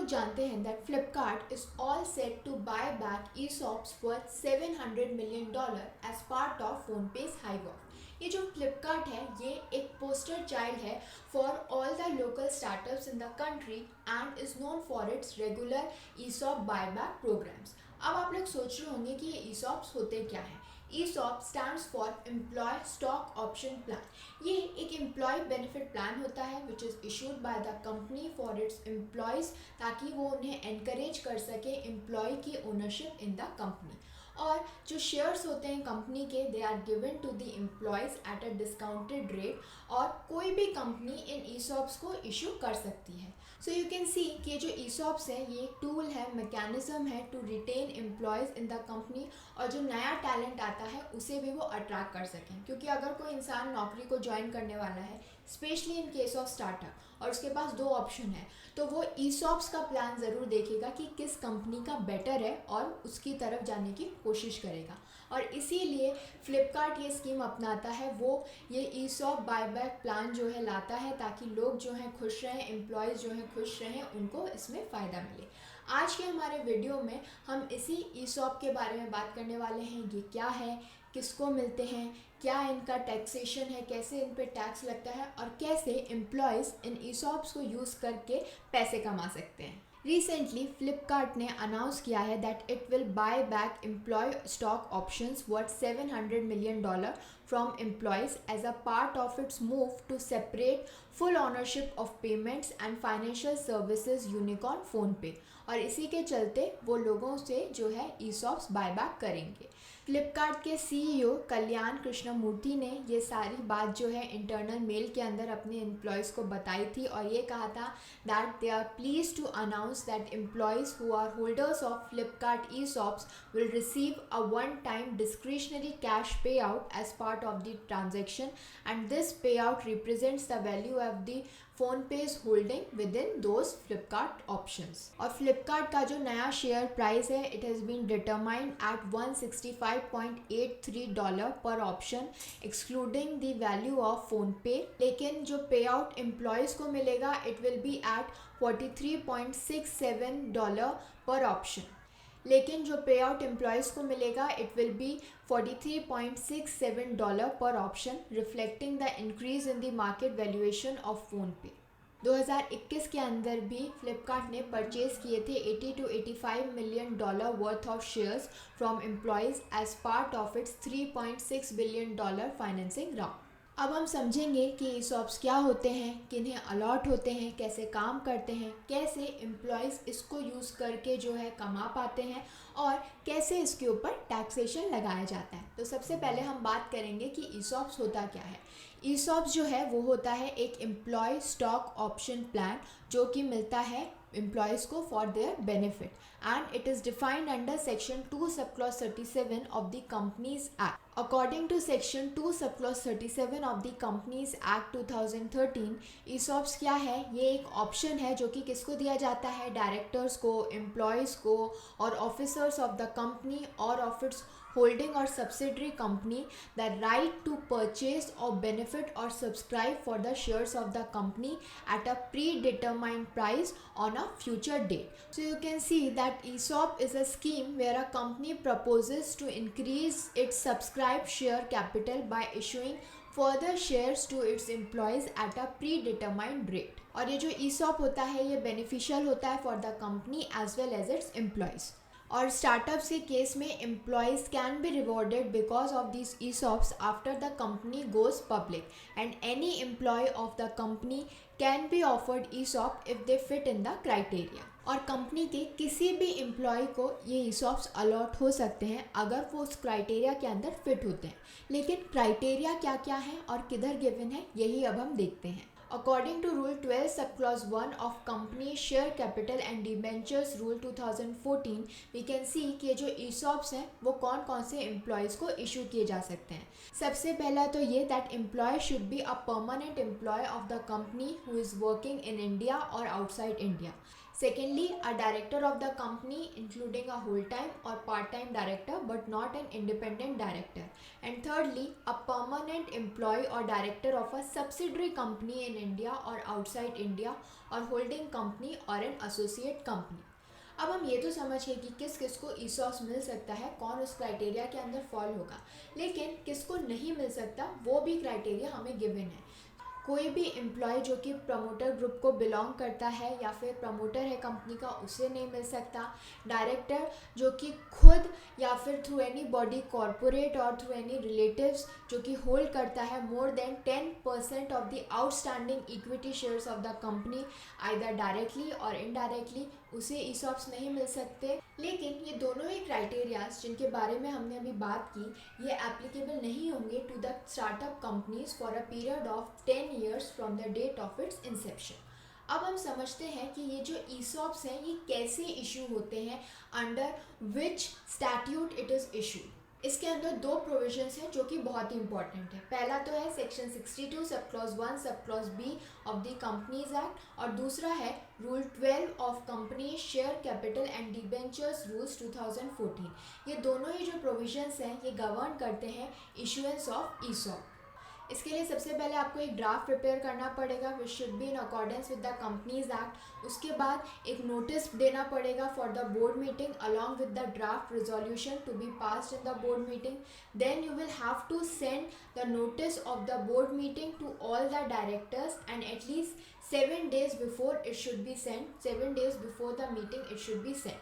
लोग जानते हैं that Flipkart is all set to buy back ESOPs worth $700 million as part of PhonePe's hive off. ये जो फ्लिपकार्ट है ये एक पोस्टर चाइल्ड है for all the local startups in the country and is known for its regular ESOP buyback programmes. अब आप लोग सोच रहे होंगे कि ये ESOPs होते क्या हैं। ESOP stands for Employee Stock Option Plan. ये एक एम्प्लॉय बेनिफिट प्लान होता है which is issued by the company for its employees ताकि वो उन्हें एनकरेज कर सके एम्प्लॉय की ओनरशिप इन द कंपनी। और जो शेयर्स होते हैं कंपनी के they are given to the employees at a discounted rate और कोई भी कंपनी इन ESOPs को इशू कर सकती है। सो यू कैन सी कि ये जो ESOPs है ये एक टूल है, मैकेनिज्म है to retain employees in the company और जो नया टैलेंट आता है उसे भी वो अट्रैक्ट कर सकें। क्योंकि अगर कोई इंसान नौकरी को ज्वाइन करने वाला है specially in case of startup और उसके पास दो ऑप्शन है तो वो ESOPs का प्लान ज़रूर देखेगा कि किस कंपनी का बेटर है और उसकी तरफ जाने की कोशिश करेगा। और इसीलिए फ्लिपकार्ट ये स्कीम अपनाता है, वो ये ESOP बायबैक प्लान जो है लाता है ताकि लोग जो हैं खुश रहें, एम्प्लॉयज़ जो हैं खुश रहें, उनको इसमें फ़ायदा मिले। आज के हमारे वीडियो में हम इसी ESOP के बारे में बात करने वाले हैं। ये क्या है, किसको मिलते हैं, क्या इनका टैक्सेशन है, कैसे इन पे टैक्स लगता है और कैसे एम्प्लॉयज़ इन ESOPs को यूज़ करके पैसे कमा सकते हैं। रिसेंटली फ्लिपकार्ट ने अनाउंस किया है that it will buy back employee stock options worth $700 million from employees as a part of its move to separate full ownership of payments and financial services unicorn PhonePe. और इसी के चलते वो लोगों से जो है ESOPs बायबैक करेंगे। फ्लिपकार्ट के CEO कल्याण कृष्णमूर्ति ने ये सारी बात जो है इंटरनल मेल के अंदर अपने एम्प्लॉयज़ को बताई थी और ये कहा था that they are pleased to announce that employees who are holders of Flipkart ESOPs will receive a one time discretionary cash pay out as part of the transaction and this pay out represents the value of the PhonePe holding within those Flipkart options. और फ्लिपकार्ट का जो नया share price है it has been determined at $165.83 per option excluding the value of PhonePe. लेकिन जो पे out employees को मिलेगा इट विल बी एट $43.67 पर ऑप्शन। लेकिन जो पे आउट एम्प्लॉयज़ को मिलेगा इट विल बी $43.67 पर option reflecting the increase in the market valuation of PhonePe. 2021 के अंदर भी फ्लिपकार्ट ने परचेज किए थे $80 to $85 million worth of shares from employees as part of its $3.6 billion financing round. अब हम समझेंगे कि ESOPs क्या होते हैं, किन्हें अलॉट होते हैं, कैसे काम करते हैं, कैसे एम्प्लॉयज़ इसको यूज़ करके जो है कमा पाते हैं और कैसे इसके ऊपर टैक्सेशन लगाया जाता है। तो सबसे पहले हम बात करेंगे कि ESOPs होता क्या है। ESOPs जो है वो होता है एक एम्प्लॉय स्टॉक ऑप्शन प्लान जो कि मिलता है एम्प्लॉयज़ को for their benefit and it is defined under section 2 sub clause 37 of the companies act. According to section 2 sub clause 37 of the Companies Act 2013, ESOPs क्या है, ये एक ऑप्शन है जो कि किसको दिया जाता है, डायरेक्टर्स को, एम्प्लॉयज़ को और ऑफिसर्स ऑफ द कंपनी और ऑफ इट्स होल्डिंग और subsidiary company the right to purchase और बेनिफिट और subscribe for the shares of the company at a predetermined price on a future date. So you can see that ESOP is a scheme where a company proposes to increase its subscribed share capital by issuing further shares to its employees at a predetermined rate। और ये जो ESOP होता है ये beneficial होता है for the company as well as its employees. और startups के केस में employees can be rewarded because of this ESOPs after the company goes public and any employee of the company can be offered ESOP if they fit in the criteria. और company के किसी भी employ को ये ESOPs allot हो सकते हैं अगर वो उस क्राइटेरिया के अंदर फिट होते हैं। लेकिन क्राइटेरिया क्या क्या है और किधर गिवन है यही अब हम देखते हैं। According to Rule 12 Subclause 1 of Company Share Capital and Debentures Rule 2014, we can see कि ये जो ESOPs हैं वो कौन कौन से एम्प्लॉयज़ को इशू किए जा सकते हैं। सबसे पहला तो ये that employee should be a permanent employee of the company who is working in India or outside India. Secondly, a director of the company including a whole-time or part-time director but not an independent director. And thirdly, a permanent employee or director of a subsidiary company in India or outside India or holding company or an associate company. अब हम ये तो समझ गए कि किस किस को ESOPs मिल सकता है, कौन उस क्राइटेरिया के अंदर फॉल होगा, लेकिन किसको नहीं मिल सकता वो भी क्राइटेरिया हमें गिवन है। कोई भी एम्प्लॉय जो कि प्रमोटर ग्रुप को बिलोंग करता है या फिर प्रमोटर है कंपनी का, उसे नहीं मिल सकता। डायरेक्टर जो कि खुद या फिर थ्रू एनी बॉडी कॉरपोरेट और थ्रू एनी रिलेटिव्स जो कि होल्ड करता है more than 10% of the outstanding equity shares of the company either directly और इनडायरेक्टली, उसे ESOPs नहीं मिल सकते। लेकिन ये दोनों ही क्राइटेरियाज जिनके बारे में हमने अभी बात की, ये एप्लीकेबल नहीं होंगे to the startup companies for a period of 10 years from the date of its inception. अब हम समझते हैं कि ये जो ESOPs हैं ये कैसे इशू होते हैं, under which statute it is issued. इसके अंदर दो प्रोविजंस हैं जो कि बहुत ही इंपॉर्टेंट है। पहला तो है सेक्शन 62 सब clause 1 sub clause B of the companies act, और दूसरा है rule 12 of company share capital and debentures rules 2014। ये दोनों ही जो प्रोविजंस हैं ये गवर्न करते हैं इशुएंस ऑफ ESOP। इसके लिए सबसे पहले आपको एक ड्राफ्ट प्रिपेयर करना पड़ेगा which should be in accordance with the companies act. उसके बाद एक नोटिस देना पड़ेगा for the board meeting along with the draft resolution to be passed in the board meeting. Then you will have to send the notice of the board meeting to all the directors and at least 7 days before it should be send, 7 days before the meeting it should be send.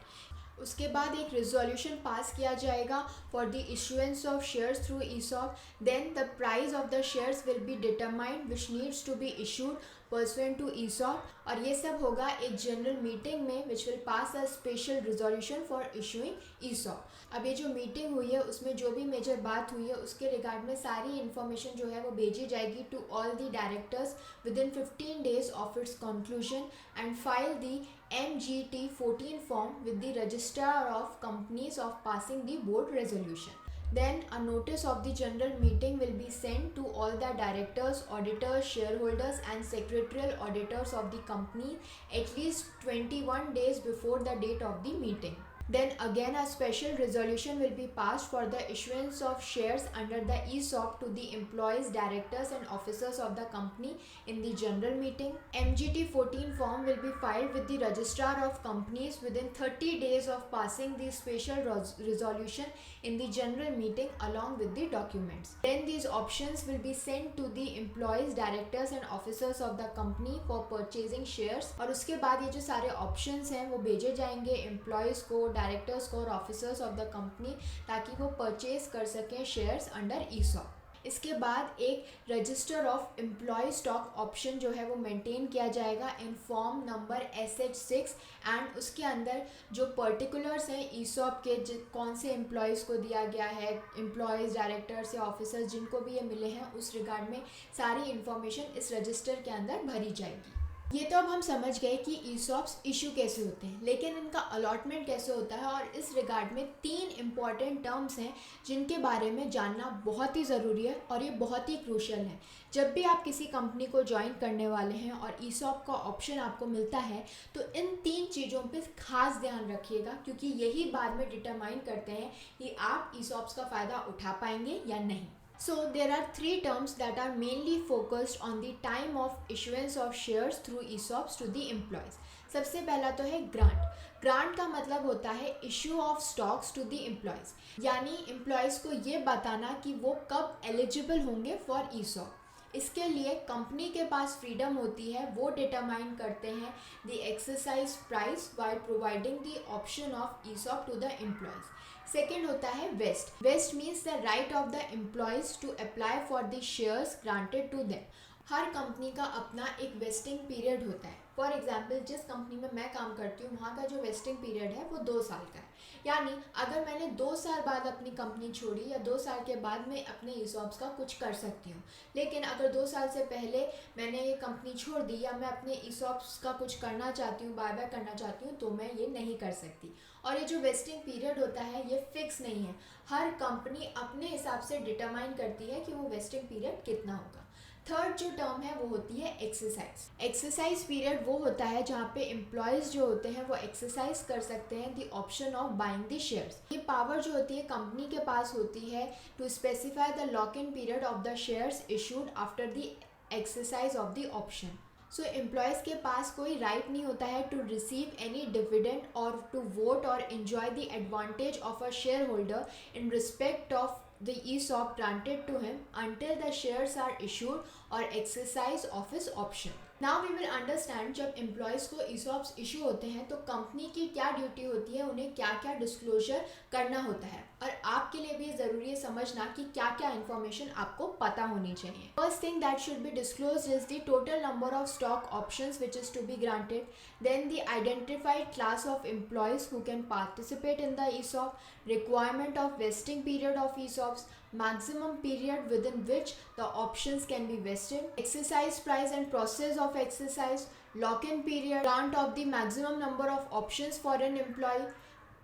उसके बाद एक resolution pass किया जाएगा for the issuance of shares through ESOP। Then the price of the shares will be determined which needs to be issued pursuant to ESOP, और ये सब होगा एक जनरल मीटिंग में which will pass a special resolution for issuing ESOP। अब ये जो meeting हुई है उसमें जो भी मेजर बात हुई है उसके रिगार्ड में सारी इन्फॉर्मेशन जो है वो भेजी जाएगी to all the directors within 15 days of its conclusion and file the MGT 14 form with the registrar of companies of passing the board resolution. Then a notice of the general meeting will be sent to all the directors, auditors, shareholders and secretarial auditors of the company at least 21 days before the date of the meeting. Then again a special resolution will be passed for the issuance of shares under the ESOP to the employees, directors and officers of the company in the general meeting. MGT 14 form will be filed with the registrar of companies within 30 days of passing the special resolution in the general meeting along with the documents. Then these options will be sent to the employees, directors and officers of the company for purchasing shares, और उसके बाद ये जो सारे options हैं वो भेजे जाएंगे employees को, डायरेक्टर्स को और ऑफिसर्स ऑफ द कंपनी ताकि वो परचेज कर सकें शेयर्स अंडर ESOP। इसके बाद एक register of employee stock option जो है वो मेंटेन किया जाएगा in form number SH6, and उसके अंदर जो पर्टिकुलर्स हैं ESOP के कौन से एम्प्लॉयज़ को दिया गया है, एम्प्लॉयज़, डायरेक्टर्स या ऑफिसर्स जिनको भी ये मिले हैं, उस रिगार्ड में सारी इन्फॉर्मेशन इस रजिस्टर के अंदर भरी जाएगी। ये तो अब हम समझ गए कि ESOPs इशू कैसे होते हैं, लेकिन इनका अलॉटमेंट कैसे होता है, और इस रिगार्ड में 3 इम्पॉर्टेंट टर्म्स हैं जिनके बारे में जानना बहुत ही ज़रूरी है और ये बहुत ही क्रूशियल है। जब भी आप किसी कंपनी को ज्वाइन करने वाले हैं और ESOP का ऑप्शन आपको मिलता है तो इन 3 चीज़ों पे खास ध्यान रखिएगा, क्योंकि यही बाद में डिटरमाइन करते हैं कि आप ESOPs का फ़ायदा उठा पाएंगे या नहीं। So there are 3 terms that are mainly focused on the time of issuance of shares through ESOPs to the employees. सबसे पहला तो है ग्रांट। ग्रांट का मतलब होता है issue of stocks to the employees, यानी एम्प्लॉयज़ को ये बताना कि वो कब एलिजिबल होंगे फॉर ESOP। इसके लिए कंपनी के पास फ्रीडम होती है, वो डिटरमाइन करते हैं the exercise price while providing the option of ESOP to the employees. Second होता है vest. Vest means the right of the employees to apply for the shares granted to them. हर company का अपना एक vesting period होता है। For example जिस company में मैं काम करती हूँ वहाँ का जो वेस्टिंग पीरियड है वो 2 साल का है, यानी अगर मैंने 2 साल बाद अपनी कंपनी छोड़ी या 2 साल के बाद मैं अपने ESOPs का कुछ कर सकती हूँ, लेकिन अगर 2 साल से पहले मैंने ये कंपनी छोड़ दी या मैं अपने ESOPs का कुछ करना चाहती हूँ, बाय करना चाहती हूँ, तो मैं ये नहीं कर सकती। और ये जो वेस्टिंग पीरियड होता है ये फिक्स नहीं है, हर कंपनी अपने हिसाब से डिटरमाइन करती है कि वो वेस्टिंग पीरियड कितना होगा। थर्ड जो टर्म है वो होती है एक्सरसाइज। एक्सरसाइज पीरियड वो होता है जहाँ पे एम्प्लॉयज़ जो होते हैं वो एक्सरसाइज कर सकते हैं the option of buying the shares. ये पावर जो होती है कंपनी के पास होती है to specify the lock in period of the shares issued after the exercise of the option. So employees के पास कोई राइट नहीं होता है टू रिसीव एनी डिविडेंड और टू वोट और enjoy the advantage of a shareholder in respect of the ESOP granted to him until the shares are issued or exercise of his option. Now we will understand जब employees को ESOPs issue होते हैं तो company की क्या duty होती है, उन्हें क्या क्या डिस्क्लोजर करना होता है, और आपके लिए भी ज़रूरी है समझना कि क्या क्या इन्फॉर्मेशन आपको पता होनी चाहिए। First thing that should be disclose is the total number of stock options which is to be granted, then the identified class of employees who can participate in the ESOP, requirement of vesting period of ESOPs, maximum period within which the options can be vested, exercise price and process of exercise, lock-in period, grant of the maximum number of options for an employee,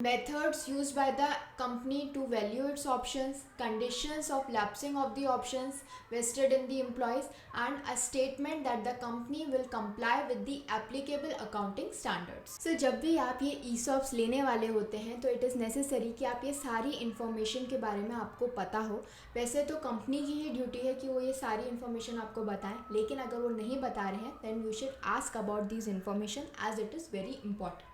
methods used by the company to value its options, conditions of lapsing of the options vested in the employees, and a statement that the company will comply with the applicable accounting standards. So जब भी आप ये ESOPs लेने वाले होते हैं तो it is necessary कि आप ये सारी इन्फॉर्मेशन के बारे में आपको पता हो। वैसे तो कंपनी की ही ड्यूटी है कि वो ये सारी इन्फॉर्मेशन आपको बताएं, लेकिन अगर वो नहीं बता रहे हैं then you should ask about these information as it is very important.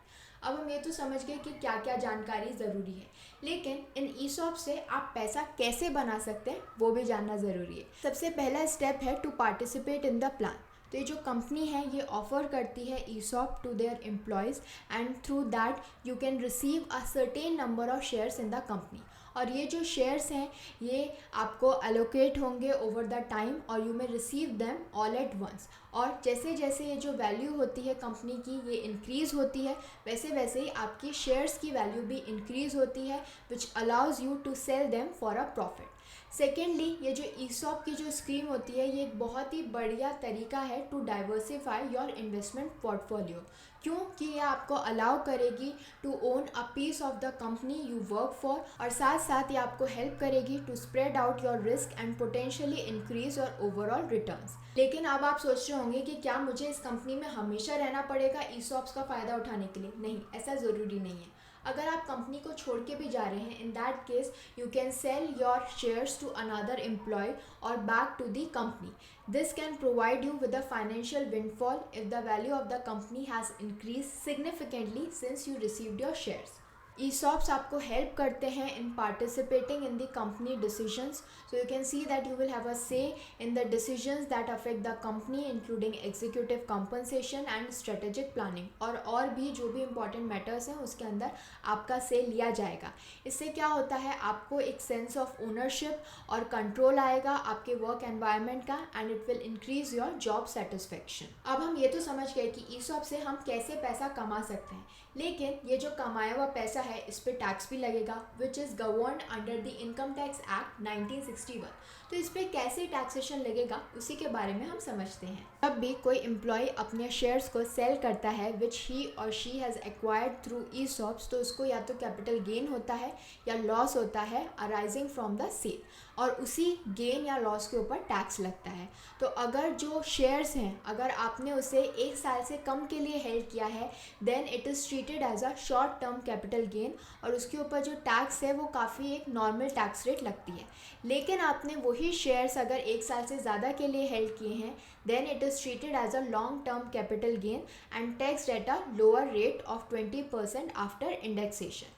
अब हम ये तो समझ गए कि क्या क्या जानकारी ज़रूरी है, लेकिन इन ESOP से आप पैसा कैसे बना सकते हैं वो भी जानना ज़रूरी है। सबसे पहला स्टेप है to participate in the plan. तो ये जो कंपनी है ये ऑफ़र करती है ESOP to their employees and through that you can receive a certain number of shares in the company. और ये जो शेयर्स हैं ये आपको एलोकेट होंगे ओवर द टाइम और you may receive them all at once. और जैसे जैसे ये जो वैल्यू होती है कंपनी की ये इंक्रीज़ होती है, वैसे वैसे ही आपकी शेयर्स की वैल्यू भी इंक्रीज़ होती है which allows you to sell them for a profit. Secondly, ये जो ESOP की जो स्कीम होती है ये एक बहुत ही बढ़िया तरीका है to diversify your investment portfolio, क्योंकि ये आपको अलाउ करेगी to own a piece of the company you work for, और साथ साथ ये आपको हेल्प करेगी to spread out your risk and potentially increase your overall returns. लेकिन अब आप सोच रहे होंगे कि क्या मुझे इस कंपनी में हमेशा रहना पड़ेगा ESOPs का फ़ायदा उठाने के लिए? नहीं, ऐसा ज़रूरी नहीं है। अगर आप कंपनी को छोड़ के भी जा रहे हैं, in that case you can sell your shares to another employee or back to the company. This can provide you with a financial windfall if the value of the company has increase significantly since you received your shares. ESOPs आपको help करते हैं in participating in the company decisions, so you can see that you will have a say in the decisions that affect the company including executive compensation and strategic planning, और भी जो भी important matters हैं उसके अंदर आपका से लिया जाएगा। इससे क्या होता है, आपको एक सेंस ऑफ ओनरशिप और कंट्रोल आएगा आपके वर्क एनवायरनमेंट का, and it will increase your job satisfaction. अब हम ये तो समझ गए कि ESOP से हम कैसे पैसा कमा सकते हैं, लेकिन ये जो कमाया हुआ पैसा है इस पे टैक्स भी लगेगा which is governed under the income tax act 1961। तो इस पे कैसे टैक्सेशन लगेगा उसी के बारे में हम समझते हैं। जब भी कोई एम्प्लॉय अपने शेयर्स को सेल करता है विच ही और she has acquired through ESOPs, तो उसको या तो कैपिटल गेन होता है या लॉस होता है अराइजिंग फ्रॉम द सेल, और उसी गेन या लॉस के ऊपर टैक्स लगता है। तो अगर जो शेयर्स हैं अगर आपने उसे 1 साल से कम के लिए हेल्ड किया है then it is treated as a short term capital gain, और उसके ऊपर जो टैक्स है वो काफ़ी एक नॉर्मल टैक्स रेट लगती है। लेकिन आपने वही शेयर्स अगर 1 साल से ज़्यादा के लिए हेल्ड किए हैं then it is treated as a long term capital gain and tax at a lower rate of 20% after indexation.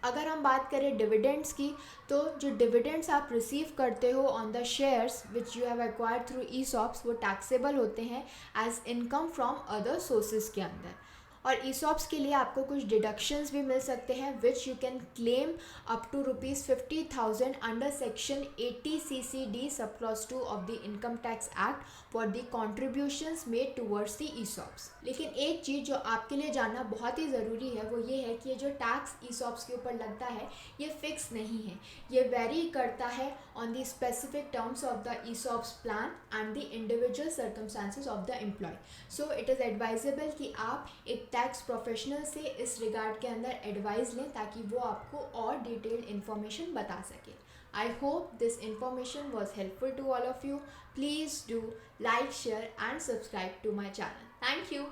अगर हम बात करें डिविडेंड्स की, तो जो डिविडेंड्स आप रिसीव करते हो on the shares which you have acquired through ESOPs वो टैक्सेबल होते हैं as income from other sources के अंदर। और ESOPs के लिए आपको कुछ डिडक्शंस भी मिल सकते हैं which you can claim up to ₹50,000 under section 80 CCD sub clause 2 of the income tax act for the contributions made towards the ESOPs। लेकिन एक चीज़ जो आपके लिए जानना बहुत ही ज़रूरी है वो ये है कि ये जो टैक्स ESOPs के ऊपर लगता है ये फिक्स नहीं है, ये वेरी करता है on the specific terms of the ESOPs plan and the individual circumstances of the employee. So it is advisable कि आप एक टैक्स प्रोफेशनल से इस रिगार्ड के अंदर एडवाइस लें ताकि वो आपको और डिटेल्ड इन्फॉर्मेशन बता सके। I hope this information was helpful to all of you. Please do like, share and subscribe to my channel. Thank you.